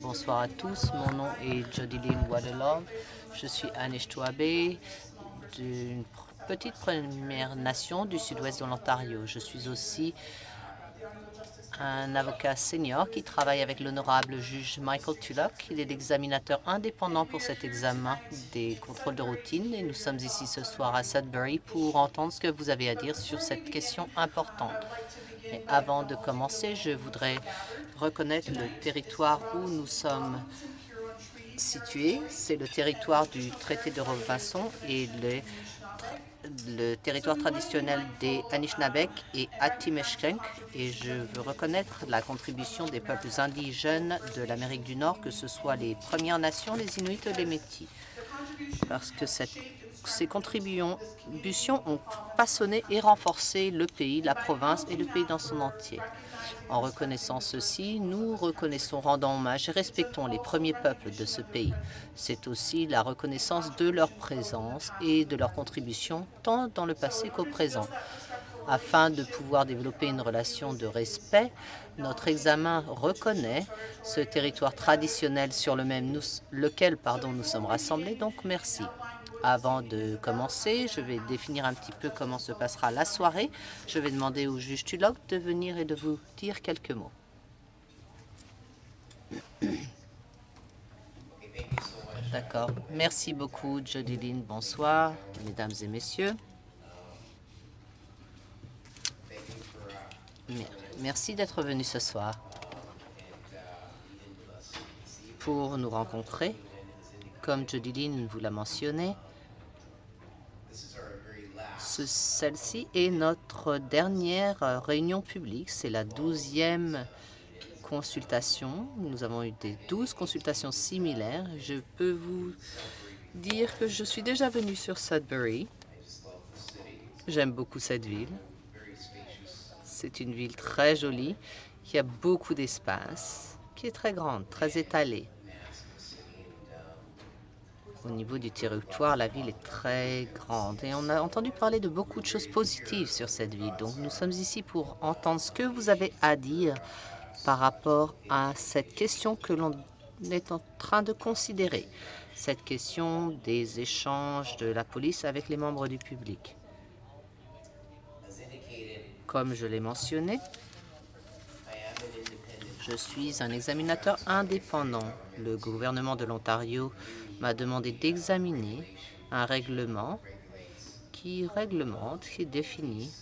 Bonsoir à tous, mon nom est Jodilyn Wadelov. Je suis Anishinaabe d'une petite Première Nation du sud-ouest de l'Ontario. Je suis aussi un avocat senior qui travaille avec l'honorable juge Michael Tulloch. Il est l'examinateur indépendant pour cet examen des contrôles de routine et nous sommes ici ce soir à Sudbury pour entendre ce que vous avez à dire sur cette question importante. Mais avant de commencer, je voudrais reconnaître le territoire où nous sommes situés. C'est le territoire du traité de Robinson et le territoire traditionnel des Anishinaabeg et Atikamekw. Et je veux reconnaître la contribution des peuples indigènes de l'Amérique du Nord, que ce soit les Premières Nations, les Inuits ou les Métis. Parce que ces contributions ont façonné et renforcé le pays, la province et le pays dans son entier. En reconnaissant ceci, nous reconnaissons, rendons hommage et respectons les premiers peuples de ce pays. C'est aussi la reconnaissance de leur présence et de leur contribution tant dans le passé qu'au présent. Afin de pouvoir développer une relation de respect, notre examen reconnaît ce territoire traditionnel sur lequel nous sommes rassemblés, donc merci. Avant de commencer, je vais définir un petit peu comment se passera la soirée. Je vais demander au juge Tulloch de venir et de vous dire quelques mots. D'accord. Merci beaucoup, Jodilyn. Bonsoir, mesdames et messieurs. Merci d'être venu ce soir pour nous rencontrer. Comme Jodilyn vous l'a mentionné, celle-ci est notre dernière réunion publique. C'est la 12e consultation. Nous avons eu des 12 consultations similaires. Je peux vous dire que je suis déjà venu sur Sudbury. J'aime beaucoup cette ville. C'est une ville très jolie, qui a beaucoup d'espace, qui est très grande, très étalée. Au niveau du territoire, la ville est très grande et on a entendu parler de beaucoup de choses positives sur cette ville. Donc nous sommes ici pour entendre ce que vous avez à dire par rapport à cette question que l'on est en train de considérer, cette question des échanges de la police avec les membres du public. Comme je l'ai mentionné, je suis un examinateur indépendant. Le gouvernement de l'Ontario m'a demandé d'examiner un règlement qui réglemente, qui définit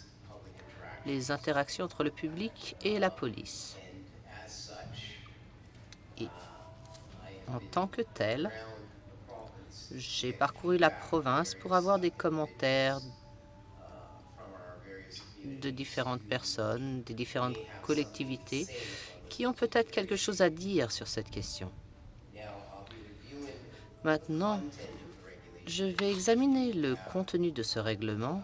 les interactions entre le public et la police. Et en tant que tel, j'ai parcouru la province pour avoir des commentaires de différentes personnes, des différentes collectivités qui ont peut-être quelque chose à dire sur cette question. Maintenant, je vais examiner le contenu de ce règlement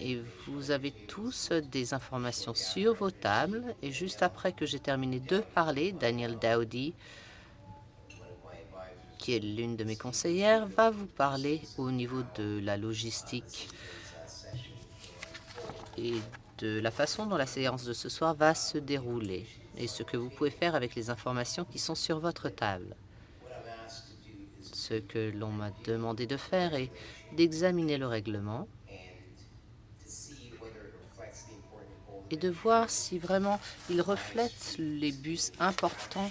et vous avez tous des informations sur vos tables. Et juste après que j'ai terminé de parler, Danielle Dowdy, qui est l'une de mes conseillères, va vous parler au niveau de la logistique et de la façon dont la séance de ce soir va se dérouler et ce que vous pouvez faire avec les informations qui sont sur votre table. Ce que l'on m'a demandé de faire est d'examiner le règlement et de voir si vraiment il reflète les buts importants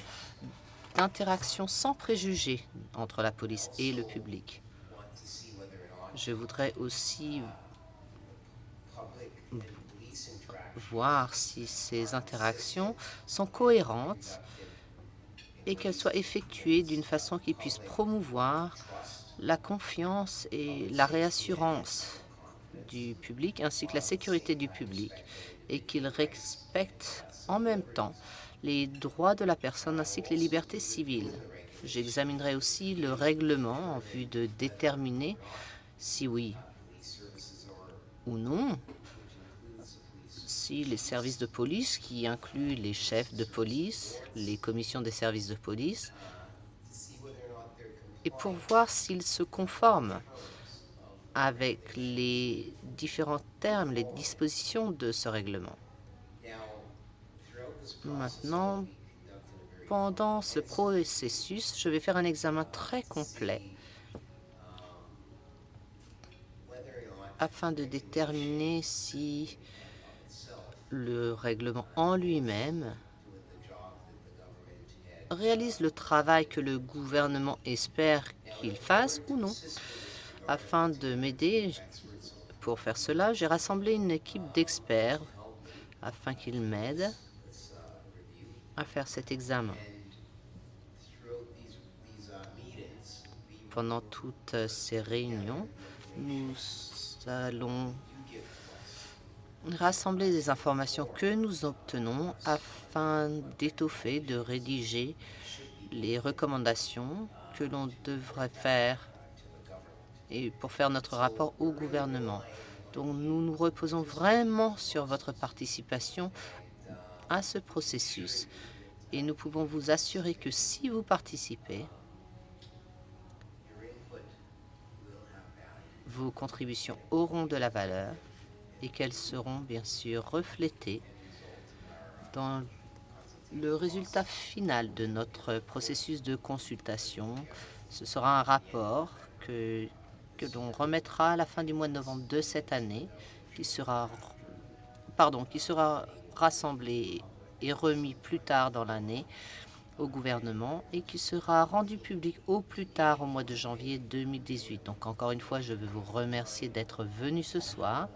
d'interaction sans préjugés entre la police et le public. Je voudrais aussi voir si ces interactions sont cohérentes et qu'elles soient effectuées d'une façon qui puisse promouvoir la confiance et la réassurance du public ainsi que la sécurité du public et qu'ils respectent en même temps les droits de la personne ainsi que les libertés civiles. J'examinerai aussi le règlement en vue de déterminer si oui ou non si les services de police, qui incluent les chefs de police, les commissions des services de police, et pour voir s'ils se conforment avec les différents termes, les dispositions de ce règlement. Maintenant, pendant ce processus, je vais faire un examen très complet afin de déterminer si le règlement en lui-même réalise le travail que le gouvernement espère qu'il fasse ou non. Afin de m'aider pour faire cela, j'ai rassemblé une équipe d'experts afin qu'ils m'aident à faire cet examen. Pendant toutes ces réunions, nous allons rassembler des informations que nous obtenons afin d'étoffer, de rédiger les recommandations que l'on devrait faire et pour faire notre rapport au gouvernement. Donc nous nous reposons vraiment sur votre participation à ce processus et nous pouvons vous assurer que si vous participez, vos contributions auront de la valeur et qu'elles seront bien sûr reflétées dans le résultat final de notre processus de consultation. Ce sera un rapport que l'on remettra à la fin du mois de novembre de cette année, qui sera rassemblé et remis plus tard dans l'année au gouvernement et qui sera rendu public au plus tard au mois de janvier 2018. Donc encore une fois, je veux vous remercier d'être venu ce soir.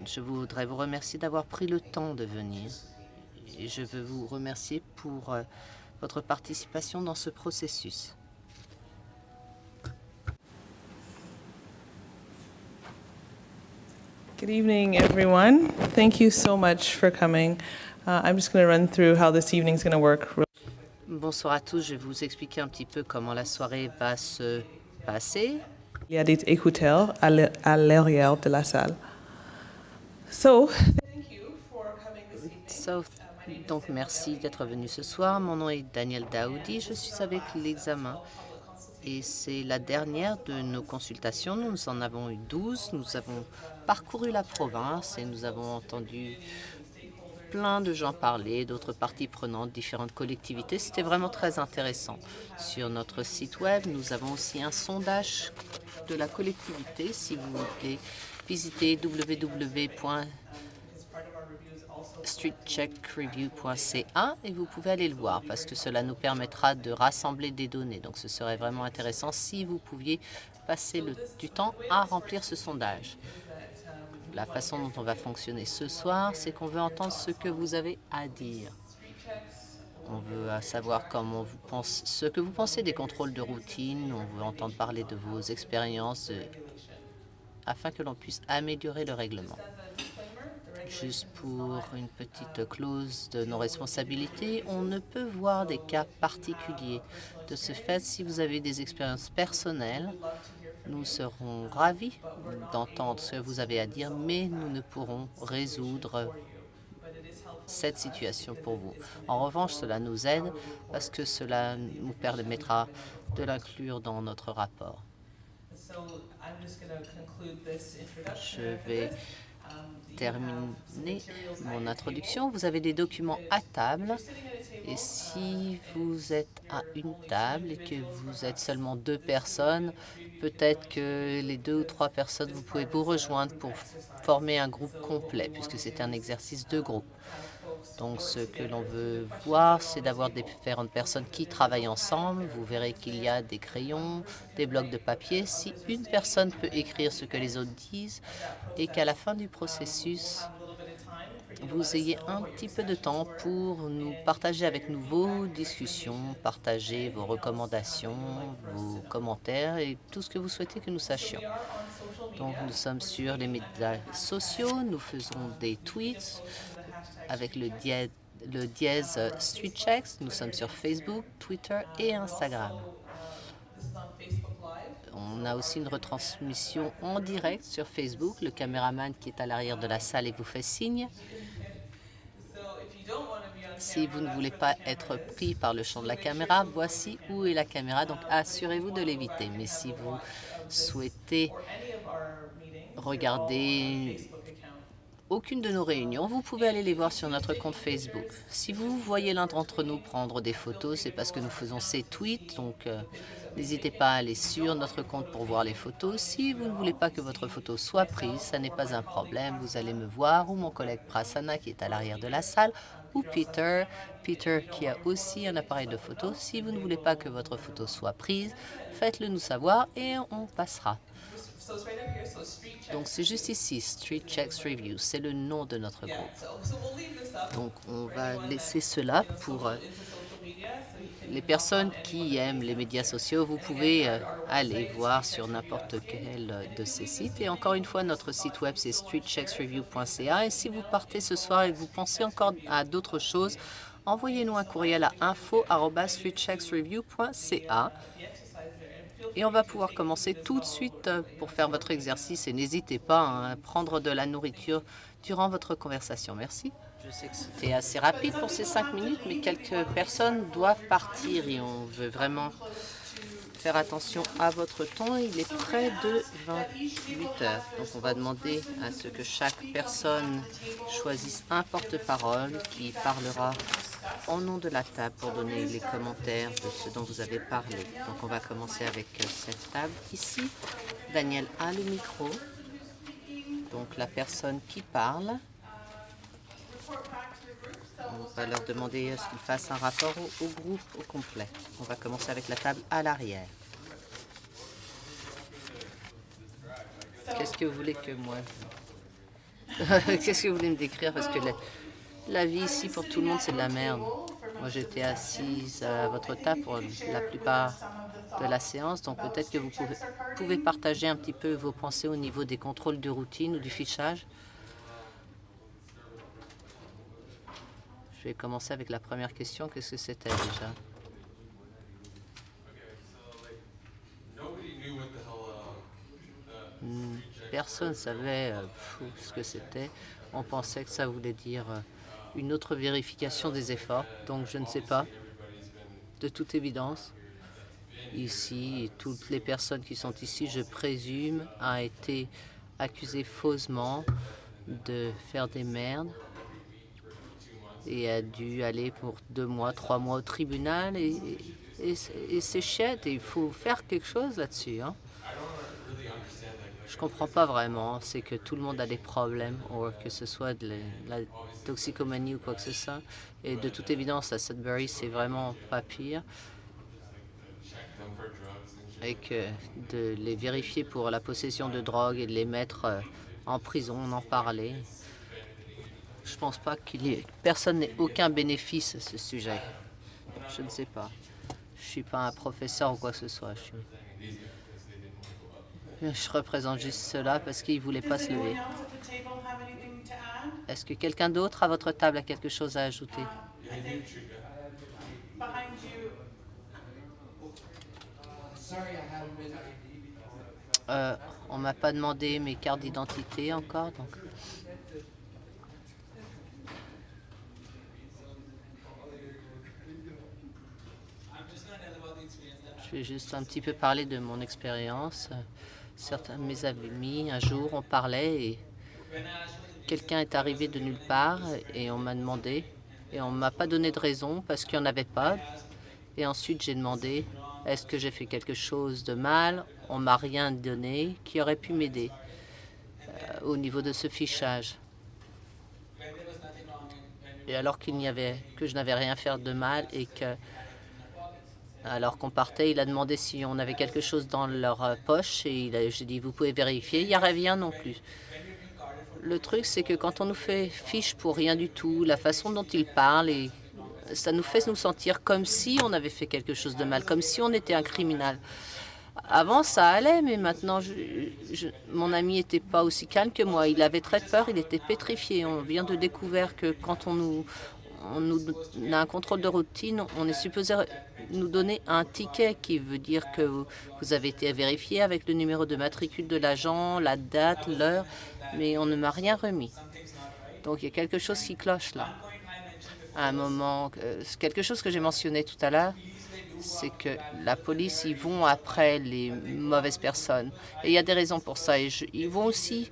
Je voudrais vous remercier d'avoir pris le temps de venir et je veux vous remercier pour votre participation dans ce processus. Good evening, everyone. Thank you so much for coming. I'm just going to run through how this evening's going to work. Bonsoir à tous, je vais vous expliquer un petit peu comment la soirée va se passer. Il y a des écouteurs à l'arrière de la salle. So, thank you for coming this evening. Donc merci d'être venu ce soir. Mon nom est Daniel Daoudi, je suis avec l'examen. Et c'est la dernière de nos consultations. Nous en avons eu 12. Nous avons parcouru la province et nous avons entendu plein de gens parler, d'autres parties prenantes, différentes collectivités. C'était vraiment très intéressant. Sur notre site web, nous avons aussi un sondage de la collectivité. Si vous voulez visiter www.streetcheckreview.ca et vous pouvez aller le voir parce que cela nous permettra de rassembler des données. Donc ce serait vraiment intéressant si vous pouviez passer du temps à remplir ce sondage. La façon dont on va fonctionner ce soir, c'est qu'on veut entendre ce que vous avez à dire. On veut savoir ce que vous pensez des contrôles de routine. On veut entendre parler de vos expériences afin que l'on puisse améliorer le règlement. Juste pour une petite clause de non-responsabilité, on ne peut voir des cas particuliers. De ce fait, si vous avez des expériences personnelles, nous serons ravis d'entendre ce que vous avez à dire, mais nous ne pourrons résoudre cette situation pour vous. En revanche, cela nous aide parce que cela nous permettra de l'inclure dans notre rapport. Je vais terminer mon introduction. Vous avez des documents à table et si vous êtes à une table et que vous êtes seulement 2 personnes, peut-être que les 2 ou 3 personnes, vous pouvez vous rejoindre pour former un groupe complet puisque c'est un exercice de groupe. Donc ce que l'on veut voir, c'est d'avoir différentes personnes qui travaillent ensemble. Vous verrez qu'il y a des crayons, des blocs de papier. Si une personne peut écrire ce que les autres disent et qu'à la fin du processus, vous ayez un petit peu de temps pour nous partager avec nous vos discussions, partager vos recommandations, vos commentaires et tout ce que vous souhaitez que nous sachions. Donc nous sommes sur les médias sociaux, nous faisons des tweets avec le dièse StreetChecks. Nous sommes sur Facebook, Twitter et Instagram. On a aussi une retransmission en direct sur Facebook. Le caméraman qui est à l'arrière de la salle et vous fait signe. Si vous ne voulez pas être pris par le champ de la caméra, voici où est la caméra. Donc assurez-vous de l'éviter. Mais si vous souhaitez regarder aucune de nos réunions, vous pouvez aller les voir sur notre compte Facebook. Si vous voyez l'un d'entre nous prendre des photos, c'est parce que nous faisons ces tweets, donc n'hésitez pas à aller sur notre compte pour voir les photos. Si vous ne voulez pas que votre photo soit prise, ça n'est pas un problème. Vous allez me voir ou mon collègue Prasanna qui est à l'arrière de la salle ou Peter qui a aussi un appareil de photo. Si vous ne voulez pas que votre photo soit prise, faites-le nous savoir et on passera. Donc c'est juste ici, Street Checks Review, c'est le nom de notre groupe. Donc on va laisser cela pour les personnes qui aiment les médias sociaux. Vous pouvez aller voir sur n'importe quel de ces sites. Et encore une fois, notre site web, c'est streetchecksreview.ca. Et si vous partez ce soir et que vous pensez encore à d'autres choses, envoyez-nous un courriel à info@streetchecksreview.ca. Et on va pouvoir commencer tout de suite pour faire votre exercice. Et n'hésitez pas à prendre de la nourriture durant votre conversation. Merci. Je sais que c'était assez rapide pour ces 5 minutes, mais quelques personnes doivent partir et on veut vraiment faire attention à votre temps. Il est près de 28 heures. Donc on va demander à ce que chaque personne choisisse un porte-parole qui parlera au nom de la table pour donner les commentaires de ce dont vous avez parlé. Donc on va commencer avec cette table ici. Daniel a le micro. Donc la personne qui parle. On va leur demander à ce qu'ils fassent un rapport au groupe au complet. On va commencer avec la table à l'arrière. Qu'est-ce que vous voulez que moi... Qu'est-ce que vous voulez me décrire? Parce que la vie ici pour tout le monde, c'est de la merde. Moi, j'étais assise à votre table pour la plupart de la séance. Donc peut-être que vous pouvez partager un petit peu vos pensées au niveau des contrôles de routine ou du fichage. Je vais commencer avec la première question. Qu'est-ce que c'était déjà? Personne ne savait ce que c'était. On pensait que ça voulait dire une autre vérification des efforts. Donc je ne sais pas, de toute évidence. Ici, toutes les personnes qui sont ici, je présume, ont été accusées faussement de faire des merdes. Et a dû aller pour 2 mois, 3 mois au tribunal. Et c'est chouette, et il faut faire quelque chose là-dessus. Hein. Je comprends pas vraiment. C'est que tout le monde a des problèmes, ou que ce soit de la toxicomanie ou quoi que ce soit. Et de toute évidence, à Sudbury, c'est vraiment pas pire. Et que de les vérifier pour la possession de drogue et de les mettre en prison, on en parlait. Je pense pas personne n'ait aucun bénéfice à ce sujet. Je ne sais pas. Je suis pas un professeur ou quoi que ce soit. Je représente juste cela parce qu'ils ne voulaient pas se lever. Est-ce que quelqu'un d'autre à votre table a quelque chose à ajouter? On m'a pas demandé mes cartes d'identité encore, donc... Je vais juste un petit peu parler de mon expérience. Certains de mes amis, un jour, on parlait et quelqu'un est arrivé de nulle part et on m'a demandé. Et on ne m'a pas donné de raison parce qu'il n'y en avait pas. Et ensuite, j'ai demandé, est-ce que j'ai fait quelque chose de mal? On ne m'a rien donné qui aurait pu m'aider au niveau de ce fichage. Et alors que je n'avais rien fait de mal et que... Alors qu'on partait, il a demandé si on avait quelque chose dans leur poche et j'ai dit, vous pouvez vérifier. Il n'y a rien non plus. Le truc, c'est que quand on nous fait fiche pour rien du tout, la façon dont ils parlent, ça nous fait nous sentir comme si on avait fait quelque chose de mal, comme si on était un criminel. Avant, ça allait, mais maintenant, mon ami n'était pas aussi calme que moi. Il avait très peur, il était pétrifié. On vient de découvrir que quand on a un contrôle de routine, on est supposé nous donner un ticket qui veut dire que vous avez été vérifié avec le numéro de matricule de l'agent, la date, l'heure, mais on ne m'a rien remis. Donc il y a quelque chose qui cloche là. À un moment, quelque chose que j'ai mentionné tout à l'heure, c'est que la police, ils vont après les mauvaises personnes. Et il y a des raisons pour ça. Et ils vont aussi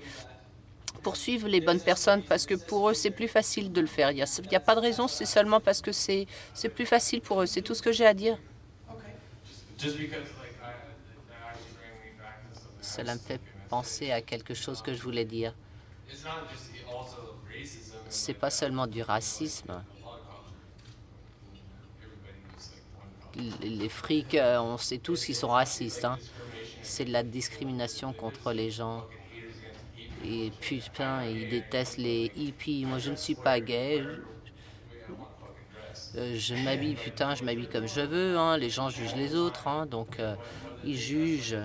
poursuivre les bonnes personnes parce que pour eux, c'est plus facile de le faire. Il n'y a pas de raison, c'est seulement parce que c'est plus facile pour eux. C'est tout ce que j'ai à dire. Cela me fait penser à quelque chose que je voulais dire. C'est pas seulement du racisme. Les frics, on sait tous qu'ils sont racistes. Hein. C'est de la discrimination contre les gens. Et putain, ils détestent les hippies. Moi, je ne suis pas gay. Je m'habille, putain, je m'habille comme je veux. Hein. Les gens jugent les autres. Hein. Donc, ils jugent.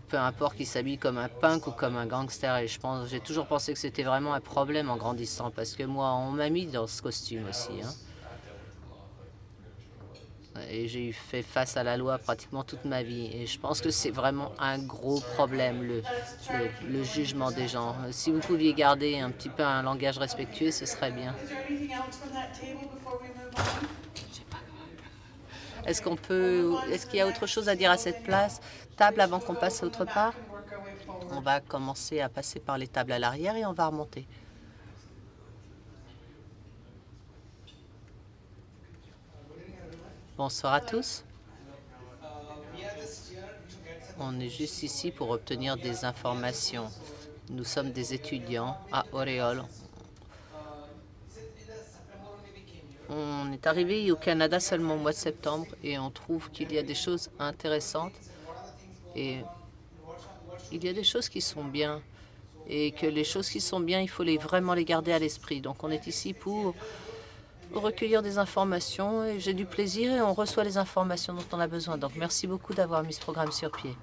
Peu importe qu'ils s'habillent comme un punk ou comme un gangster. Et j'ai toujours pensé que c'était vraiment un problème en grandissant. Parce que moi, on m'a mis dans ce costume aussi. Hein. Et j'ai fait face à la loi pratiquement toute ma vie. Et je pense que c'est vraiment un gros problème, le jugement des gens. Si vous pouviez garder un petit peu un langage respectueux, ce serait bien. Est-ce qu'il y a autre chose à dire à cette table avant qu'on passe autre part? On va commencer à passer par les tables à l'arrière et on va remonter. Bonsoir à tous. On est juste ici pour obtenir des informations. Nous sommes des étudiants à Montréal. On est arrivé au Canada seulement au mois de septembre et on trouve qu'il y a des choses intéressantes et il y a des choses qui sont bien et que les choses qui sont bien, il faut vraiment les garder à l'esprit. Donc on est ici pour recueillir des informations et j'ai du plaisir et on reçoit les informations dont on a besoin. Donc merci beaucoup d'avoir mis ce programme sur pied.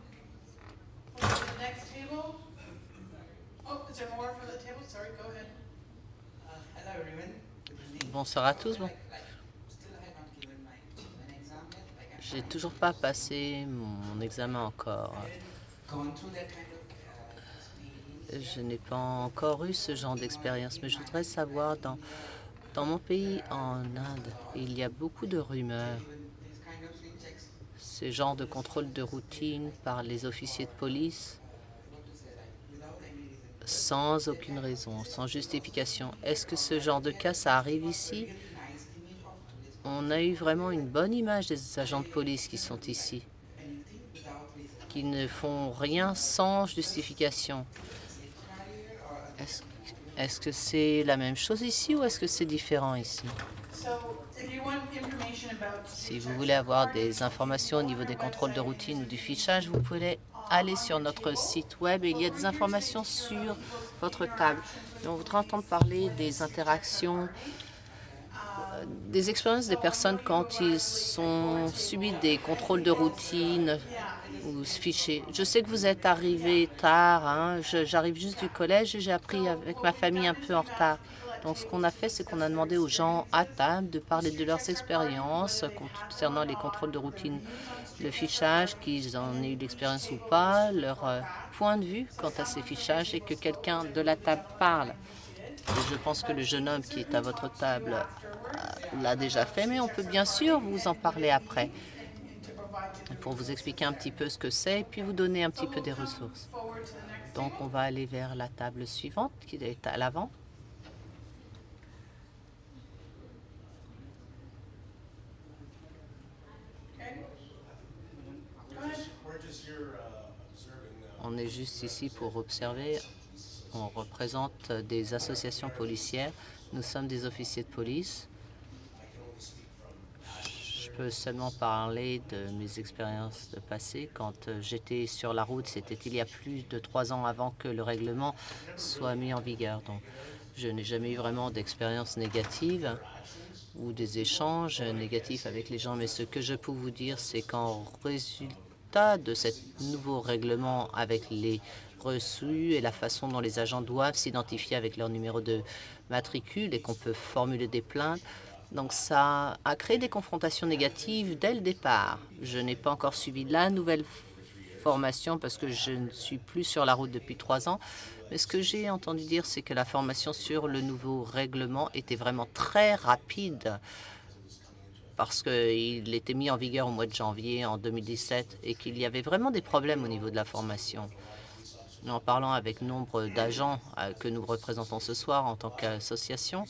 Bonsoir à tous. Bon. J'ai toujours pas passé mon examen encore. Je n'ai pas encore eu ce genre d'expérience, mais je voudrais savoir, dans mon pays, en Inde, il y a beaucoup de rumeurs. Ce genre de contrôle de routine par les officiers de police, sans aucune raison, sans justification. Est-ce que ce genre de cas, ça arrive ici? On a eu vraiment une bonne image des agents de police qui sont ici, qui ne font rien sans justification. Est-ce que c'est la même chose ici ou est-ce que c'est différent ici? Si vous voulez avoir des informations au niveau des contrôles de routine ou du fichage, vous pouvez aller sur notre site web et il y a des informations sur votre table. Et on voudrait entendre parler des interactions, des expériences des personnes quand ils ont subi des contrôles de routine ou fichés. Je sais que vous êtes arrivé tard, hein. J'arrive juste du collège et j'ai appris avec ma famille un peu en retard. Donc ce qu'on a fait, c'est qu'on a demandé aux gens à table de parler de leurs expériences concernant les contrôles de routine, le fichage, qu'ils en aient eu l'expérience ou pas, leur point de vue quant à ces fichages et que quelqu'un de la table parle. Et je pense que le jeune homme qui est à votre table l'a déjà fait, mais on peut bien sûr vous en parler après pour vous expliquer un petit peu ce que c'est et puis vous donner un petit peu des ressources. Donc on va aller vers la table suivante qui est à l'avant. On est juste ici pour observer. On représente des associations policières. Nous sommes des officiers de police. Je peux seulement parler de mes expériences de passé. Quand j'étais sur la route, c'était il y a plus de 3 ans avant que le règlement soit mis en vigueur. Donc, je n'ai jamais eu vraiment d'expérience négative ou des échanges négatifs avec les gens. Mais ce que je peux vous dire, c'est qu'en résultat de ce nouveau règlement avec les reçus et la façon dont les agents doivent s'identifier avec leur numéro de matricule et qu'on peut formuler des plaintes, donc ça a créé des confrontations négatives dès le départ. Je n'ai pas encore suivi la nouvelle formation parce que je ne suis plus sur la route depuis 3 ans. Mais ce que j'ai entendu dire, c'est que la formation sur le nouveau règlement était vraiment très rapide parce qu'il était mis en vigueur au mois de janvier en 2017 et qu'il y avait vraiment des problèmes au niveau de la formation. En parlant avec nombre d'agents que nous représentons ce soir en tant qu'association,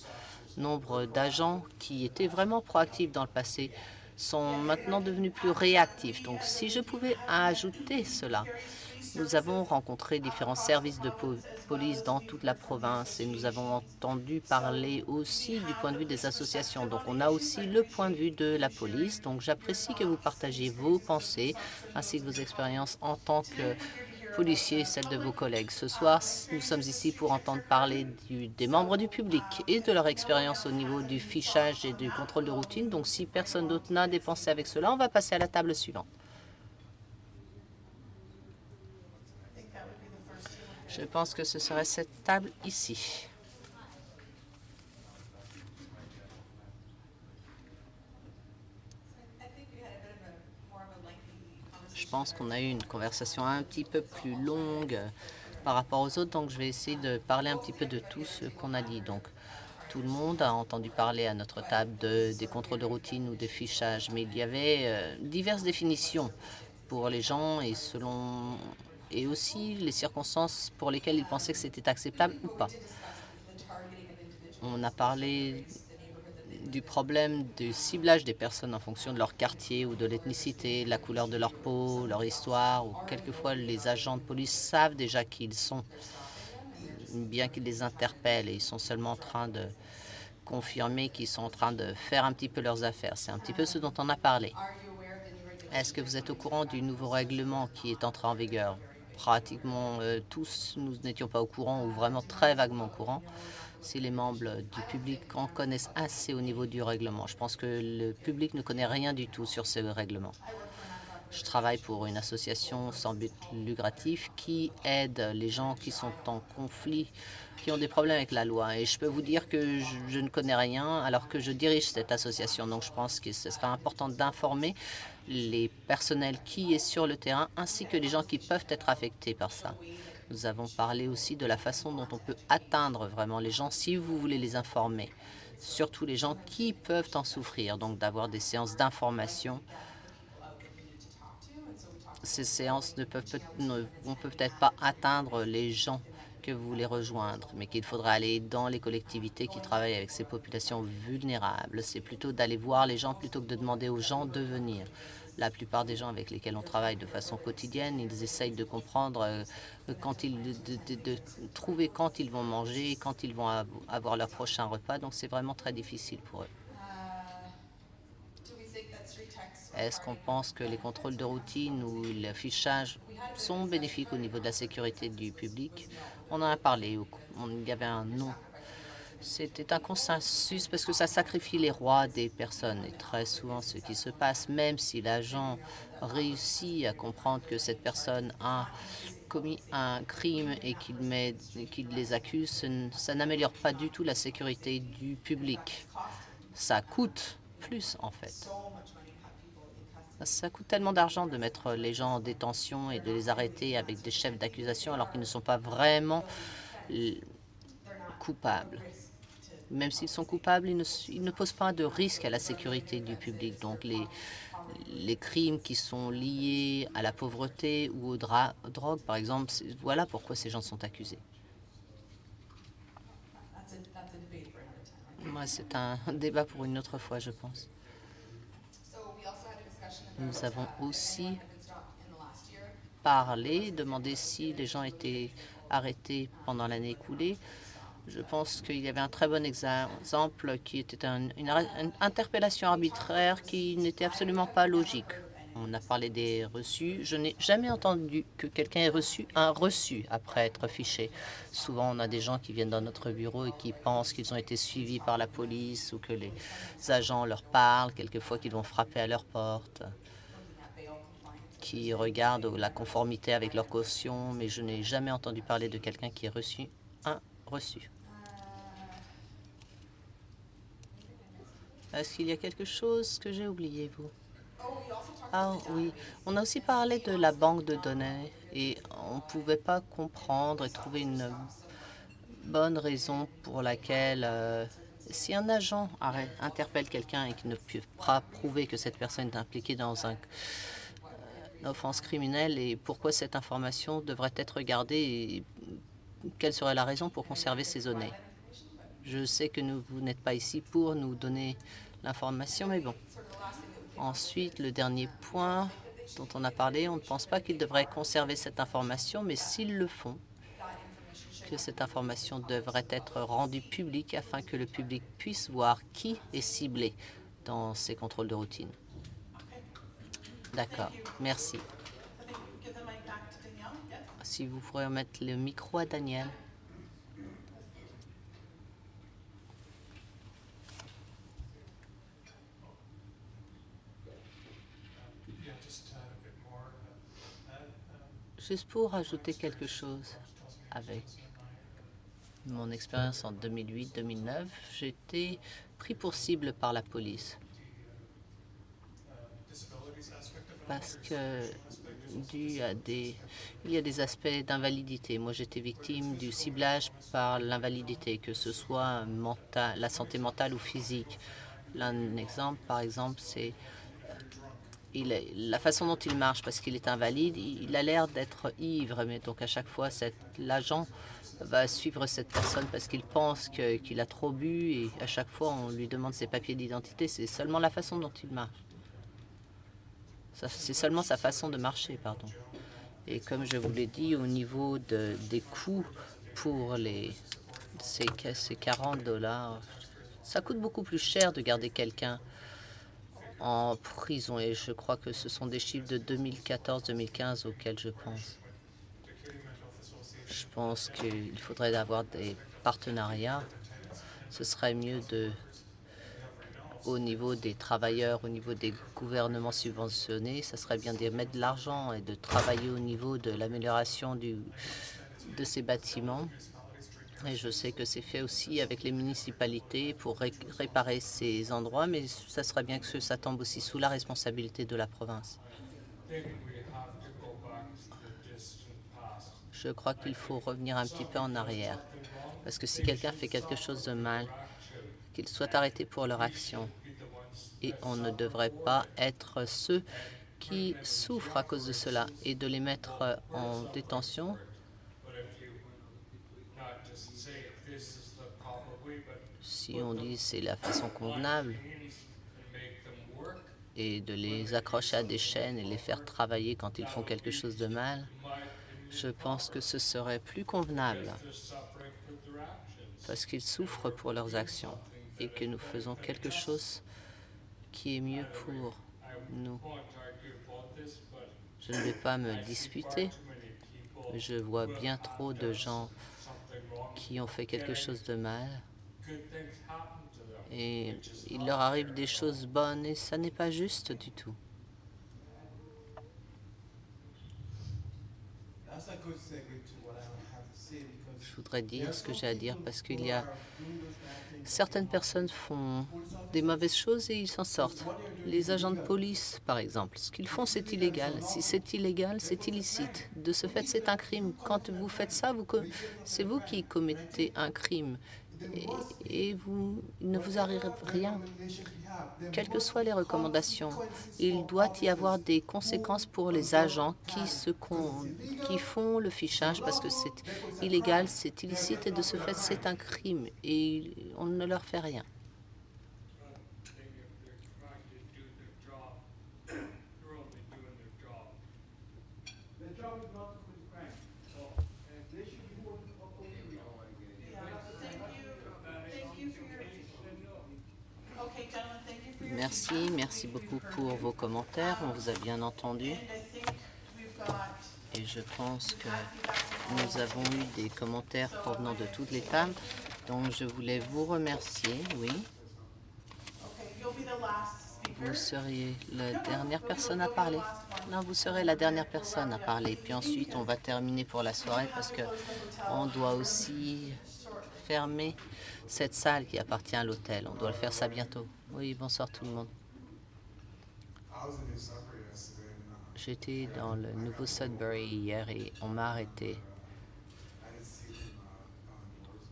nombre d'agents qui étaient vraiment proactifs dans le passé sont maintenant devenus plus réactifs. Donc, si je pouvais ajouter cela, nous avons rencontré différents services de police dans toute la province et nous avons entendu parler aussi du point de vue des associations. Donc, on a aussi le point de vue de la police. Donc, j'apprécie que vous partagiez vos pensées ainsi que vos expériences en tant que policiers, celles de vos collègues. Ce soir, nous sommes ici pour entendre parler des membres du public et de leur expérience au niveau du fichage et du contrôle de routine. Donc, si personne d'autre n'a des pensées avec cela, on va passer à la table suivante. Je pense que ce serait cette table ici. Je pense qu'on a eu une conversation un petit peu plus longue par rapport aux autres, donc je vais essayer de parler un petit peu de tout ce qu'on a dit. Donc, tout le monde a entendu parler à notre table des contrôles de routine ou des fichages, mais il y avait diverses définitions pour les gens et aussi les circonstances pour lesquelles ils pensaient que c'était acceptable ou pas. On a parlé du problème du ciblage des personnes en fonction de leur quartier ou de l'ethnicité, de la couleur de leur peau, leur histoire, ou quelquefois les agents de police savent déjà qui ils sont, bien qu'ils les interpellent et ils sont seulement en train de confirmer qu'ils sont en train de faire un petit peu leurs affaires. C'est un petit peu ce dont on a parlé. Est-ce que vous êtes au courant du nouveau règlement qui est entré en vigueur? Pratiquement tous, nous n'étions pas au courant ou vraiment très vaguement au courant. Si les membres du public en connaissent assez au niveau du règlement. Je pense que le public ne connaît rien du tout sur ce règlement. Je travaille pour une association sans but lucratif qui aide les gens qui sont en conflit, qui ont des problèmes avec la loi. Et je peux vous dire que je ne connais rien alors que je dirige cette association. Donc je pense que ce sera important d'informer les personnels qui est sur le terrain ainsi que les gens qui peuvent être affectés par ça. Nous avons parlé aussi de la façon dont on peut atteindre vraiment les gens si vous voulez les informer, surtout les gens qui peuvent en souffrir, donc d'avoir des séances d'information. Ces séances ne vont peut-être pas atteindre les gens que vous voulez rejoindre, mais qu'il faudra aller dans les collectivités qui travaillent avec ces populations vulnérables. C'est plutôt d'aller voir les gens plutôt que de demander aux gens de venir. La plupart des gens avec lesquels on travaille de façon quotidienne, ils essayent de comprendre de trouver quand ils vont manger, quand ils vont avoir leur prochain repas. Donc c'est vraiment très difficile pour eux. Est-ce qu'on pense que les contrôles de routine ou le fichage sont bénéfiques au niveau de la sécurité du public? On en a parlé, il y avait un non. C'était un consensus parce que ça sacrifie les droits des personnes. Et très souvent, ce qui se passe, même si l'agent réussit à comprendre que cette personne a commis un crime et qu'il les accuse, ça n'améliore pas du tout la sécurité du public. Ça coûte plus, en fait. Ça coûte tellement d'argent de mettre les gens en détention et de les arrêter avec des chefs d'accusation alors qu'ils ne sont pas vraiment coupables. Même s'ils sont coupables, ils ne posent pas de risque à la sécurité du public. Donc les crimes qui sont liés à la pauvreté ou aux drogues, par exemple, voilà pourquoi ces gens sont accusés. Moi, c'est un débat pour une autre fois, je pense. Nous avons aussi parlé, demandé si les gens étaient arrêtés pendant l'année écoulée. Je pense qu'il y avait un très bon exemple qui était une interpellation arbitraire qui n'était absolument pas logique. On a parlé des reçus. Je n'ai jamais entendu que quelqu'un ait reçu un reçu après être fiché. Souvent, on a des gens qui viennent dans notre bureau et qui pensent qu'ils ont été suivis par la police ou que les agents leur parlent, quelquefois qu'ils vont frapper à leur porte, qui regardent la conformité avec leur caution, mais je n'ai jamais entendu parler de quelqu'un qui ait reçu un reçu. Est-ce qu'il y a quelque chose que j'ai oublié, vous? Ah oui, on a aussi parlé de la banque de données et on ne pouvait pas comprendre et trouver une bonne raison pour laquelle si un agent interpelle quelqu'un et qu'il ne peut pas prouver que cette personne est impliquée dans offense criminelle et pourquoi cette information devrait être gardée et quelle serait la raison pour conserver ces données. Je sais que vous n'êtes pas ici pour nous donner l'information, mais bon. Ensuite, le dernier point dont on a parlé, on ne pense pas qu'ils devraient conserver cette information, mais s'ils le font, que cette information devrait être rendue publique afin que le public puisse voir qui est ciblé dans ces contrôles de routine. D'accord, merci. Si vous pourrez remettre le micro à Daniel. Juste pour ajouter quelque chose avec mon expérience en 2008-2009, j'ai été pris pour cible par la police. Parce que il y a des aspects d'invalidité. Moi, j'étais victime du ciblage par l'invalidité, que ce soit la santé mentale ou physique. Un exemple, par exemple, c'est la façon dont il marche, parce qu'il est invalide, il a l'air d'être ivre, mais donc à chaque fois, l'agent va suivre cette personne parce qu'il pense qu'il a trop bu et à chaque fois, on lui demande ses papiers d'identité. C'est seulement la façon dont il marche. C'est seulement sa façon de marcher, pardon. Et comme je vous l'ai dit, au niveau des coûts pour ces $40, ça coûte beaucoup plus cher de garder quelqu'un en prison. Et je crois que ce sont des chiffres de 2014-2015 auxquels je pense. Je pense qu'il faudrait avoir des partenariats. Ce serait mieux au niveau des travailleurs, au niveau des gouvernements subventionnés, ça serait bien de mettre de l'argent et de travailler au niveau de l'amélioration de ces bâtiments. Et je sais que c'est fait aussi avec les municipalités pour réparer ces endroits, mais ça serait bien que ça tombe aussi sous la responsabilité de la province. Je crois qu'il faut revenir un petit peu en arrière, parce que si quelqu'un fait quelque chose de mal, qu'ils soient arrêtés pour leur action. Et on ne devrait pas être ceux qui souffrent à cause de cela et de les mettre en détention. Si on dit c'est la façon convenable et de les accrocher à des chaînes et les faire travailler quand ils font quelque chose de mal, je pense que ce serait plus convenable parce qu'ils souffrent pour leurs actions et que nous faisons quelque chose qui est mieux pour nous. Je ne vais pas me disputer. Je vois bien trop de gens qui ont fait quelque chose de mal et il leur arrive des choses bonnes et ça n'est pas juste du tout. Je voudrais dire ce que j'ai à dire parce qu'il y a certaines personnes font des mauvaises choses et ils s'en sortent. Les agents de police, par exemple, ce qu'ils font, c'est illégal. Si c'est illégal, c'est illicite. De ce fait, c'est un crime. Quand vous faites ça, c'est vous qui commettez un crime. Et il ne vous arrive rien. Quelles que soient les recommandations, il doit y avoir des conséquences pour les agents qui font le fichage parce que c'est illégal, c'est illicite et de ce fait, c'est un crime et on ne leur fait rien. Merci beaucoup pour vos commentaires. On vous a bien entendu. Et je pense que nous avons eu des commentaires provenant de toutes les femmes. Donc je voulais vous remercier, oui. Vous seriez la dernière personne à parler. Non, vous serez la dernière personne à parler. Puis ensuite, on va terminer pour la soirée parce que on doit aussi fermer cette salle qui appartient à l'hôtel. On doit le faire ça bientôt. Oui, bonsoir tout le monde. J'étais dans le nouveau Sudbury hier et on m'a arrêté.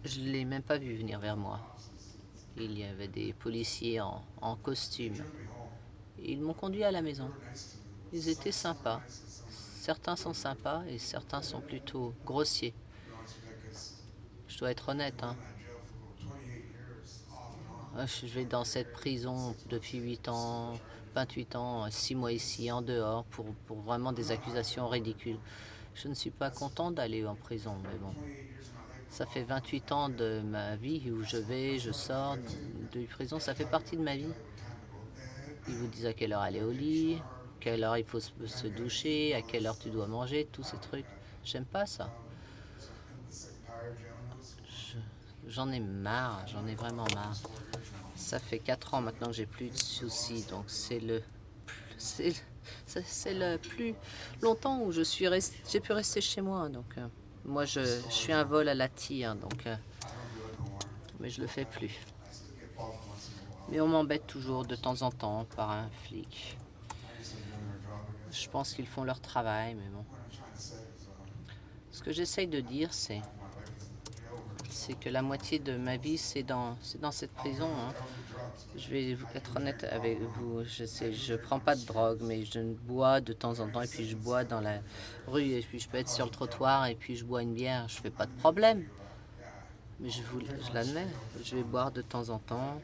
Je ne l'ai même pas vu venir vers moi. Il y avait des policiers en costume. Ils m'ont conduit à la maison. Ils étaient sympas. Certains sont sympas et certains sont plutôt grossiers. Je dois être honnête, hein. Je vais dans cette prison depuis 8 ans, 28 ans, 6 mois ici, en dehors, pour vraiment des accusations ridicules. Je ne suis pas content d'aller en prison, mais bon. Ça fait 28 ans de ma vie où je sors de prison, ça fait partie de ma vie. Ils vous disent à quelle heure aller au lit, à quelle heure il faut se doucher, à quelle heure tu dois manger, tous ces trucs. J'aime pas ça. J'en ai marre, j'en ai vraiment marre. Ça fait 4 ans maintenant que j'ai plus de soucis, donc c'est le plus longtemps où j'ai pu rester chez moi. Donc moi je suis un vol à la tire, donc mais je le fais plus. Mais on m'embête toujours de temps en temps par un flic. Je pense qu'ils font leur travail, mais bon. Ce que j'essaye de dire, c'est que la moitié de ma vie, c'est dans cette prison. Hein. Je vais être honnête avec vous. Je prends pas de drogue, mais je bois de temps en temps, et puis je bois dans la rue, et puis je peux être sur le trottoir, et puis je bois une bière. Je fais pas de problème. Mais je l'admets, je vais boire de temps en temps.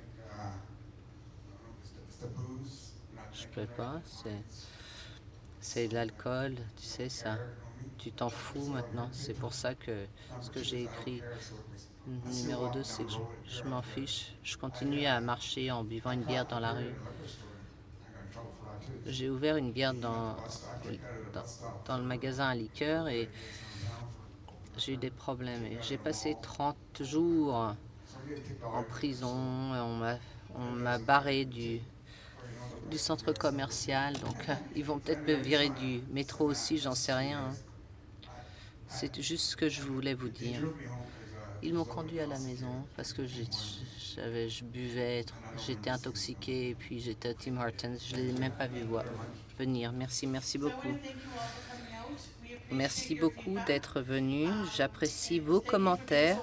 Je peux pas, c'est de l'alcool, tu sais ça. Tu t'en fous maintenant. C'est pour ça que ce que j'ai écrit numéro 2, c'est que je m'en fiche. Je continue à marcher en buvant une bière dans la rue. J'ai ouvert une bière dans le magasin à liqueur et j'ai eu des problèmes. J'ai passé 30 jours en prison. On m'a barré du centre commercial. Donc ils vont peut-être me virer du métro aussi, j'en sais rien. Hein. C'est juste ce que je voulais vous dire. Ils m'ont conduit à la maison parce que je buvais, j'étais intoxiqué et puis j'étais à Tim Hortons. Je ne l'ai même pas vu venir. Merci beaucoup. Merci beaucoup d'être venu. J'apprécie vos commentaires.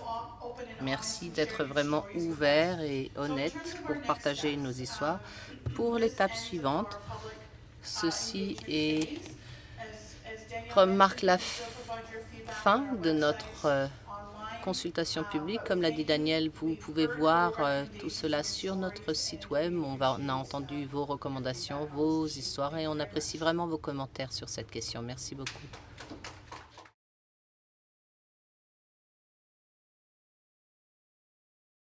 Merci d'être vraiment ouvert et honnête pour partager nos histoires. Pour l'étape suivante, ceci remarque la fin de notre consultation publique. Comme l'a dit Daniel, vous pouvez voir tout cela sur notre site web. On a entendu vos recommandations, vos histoires et on apprécie vraiment vos commentaires sur cette question. Merci beaucoup.